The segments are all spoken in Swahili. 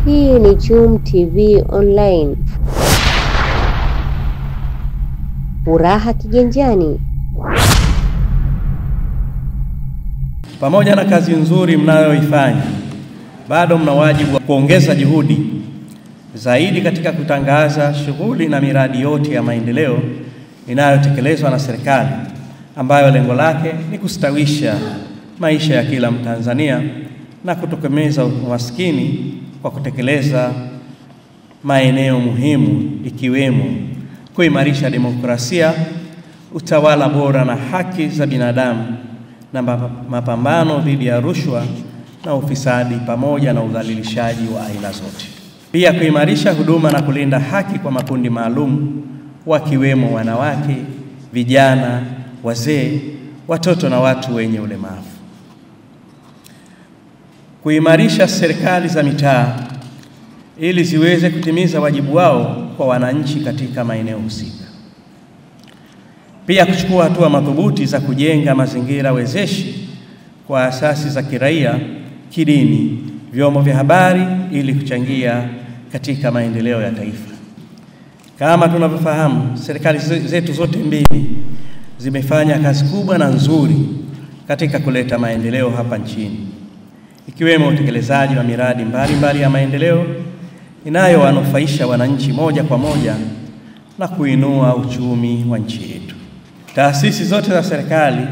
Hii ni Chum TV Online. Furaha kiganjani. Pamoja na kazi nzuri mnayoifanya, bado mna wajibu wa kuongeza juhudi zaidi katika kutangaza shughuli na miradi yote ya maendeleo inayotekelezwa na serikali, ambayo lengo lake ni kustawisha maisha ya kila Mtanzania na kutokomeza umaskini kwa kutekeleza maeneo muhimu ikiwemo kuimarisha demokrasia, utawala bora na haki za binadamu, na mapambano dhidi ya rushwa na ufisadi pamoja na udhalilishaji wa aina zote. Pia kuimarisha huduma na kulinda haki kwa makundi maalum wakiwemo wanawake, vijana, wazee, watoto na watu wenye ulemavu. Kuimarisha serikali za mitaa ili ziweze kutimiza wajibu wao kwa wananchi katika maeneo husika. Pia kuchukua hatua madhubuti za kujenga mazingira wezeshi kwa asasi za kiraia, kidini, vyombo vya habari ili kuchangia katika maendeleo ya taifa. Kama tunavyofahamu, serikali zetu zote mbili zimefanya kazi kubwa na nzuri katika kuleta maendeleo hapa nchini, ikiwemo utekelezaji wa miradi mbalimbali ya maendeleo inayowanufaisha wananchi moja kwa moja na kuinua uchumi wa nchi yetu. Taasisi zote za serikali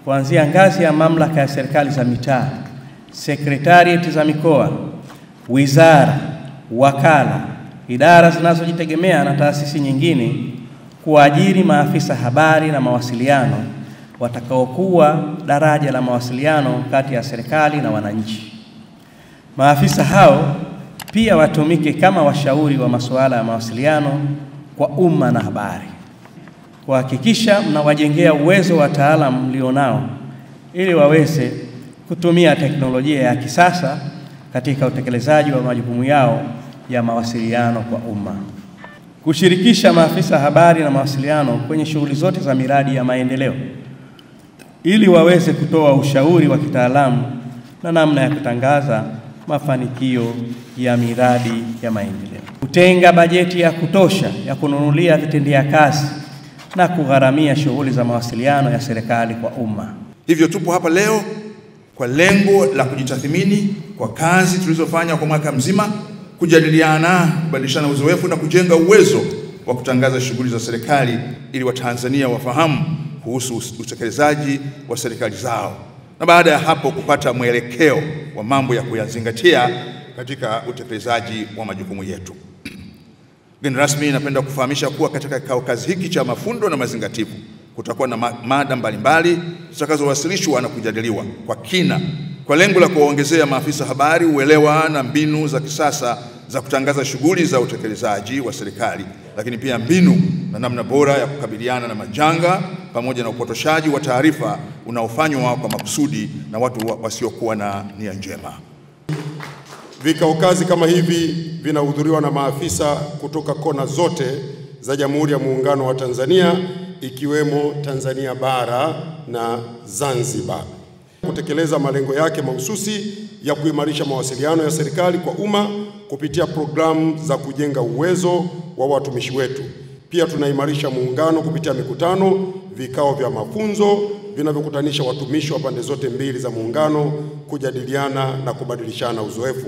kuanzia ngazi ya mamlaka ya serikali za mitaa, sekretarieti za mikoa, wizara, wakala, idara zinazojitegemea na taasisi nyingine kuajiri maafisa habari na mawasiliano watakaokuwa daraja la mawasiliano kati ya serikali na wananchi. Maafisa hao pia watumike kama washauri wa masuala ya mawasiliano kwa umma na habari, kuhakikisha mnawajengea uwezo wa wataalamu mlionao ili waweze kutumia teknolojia ya kisasa katika utekelezaji wa majukumu yao ya mawasiliano kwa umma. Kushirikisha maafisa habari na mawasiliano kwenye shughuli zote za miradi ya maendeleo ili waweze kutoa ushauri wa kitaalamu na namna ya kutangaza mafanikio ya miradi ya maendeleo. Kutenga bajeti ya kutosha ya kununulia vitendea kazi na kugharamia shughuli za mawasiliano ya serikali kwa umma. Hivyo tupo hapa leo kwa lengo la kujitathmini kwa kazi tulizofanya kwa mwaka mzima, kujadiliana, kubadilishana uzoefu na kujenga uwezo wa kutangaza shughuli za serikali ili Watanzania wafahamu kuhusu utekelezaji wa serikali zao, na baada ya hapo kupata mwelekeo wa mambo ya kuyazingatia katika utekelezaji wa majukumu yetu. Mgeni rasmi, napenda kufahamisha kuwa katika kikao kazi hiki cha mafundo na mazingativu kutakuwa na mada mbalimbali zitakazowasilishwa na kujadiliwa kwa kina kwa lengo la kuwaongezea maafisa habari uelewa na mbinu za kisasa za kutangaza shughuli za utekelezaji wa serikali, lakini pia mbinu na namna bora ya kukabiliana na majanga pamoja na upotoshaji wa taarifa unaofanywa kwa makusudi na watu wasiokuwa na nia njema. Vikao kazi kama hivi vinahudhuriwa na maafisa kutoka kona zote za Jamhuri ya Muungano wa Tanzania, ikiwemo Tanzania bara na Zanzibar, kutekeleza malengo yake mahususi ya kuimarisha mawasiliano ya serikali kwa umma kupitia programu za kujenga uwezo wa watumishi wetu. Pia tunaimarisha muungano kupitia mikutano, vikao vya mafunzo vinavyokutanisha watumishi wa pande zote mbili za muungano kujadiliana na kubadilishana uzoefu.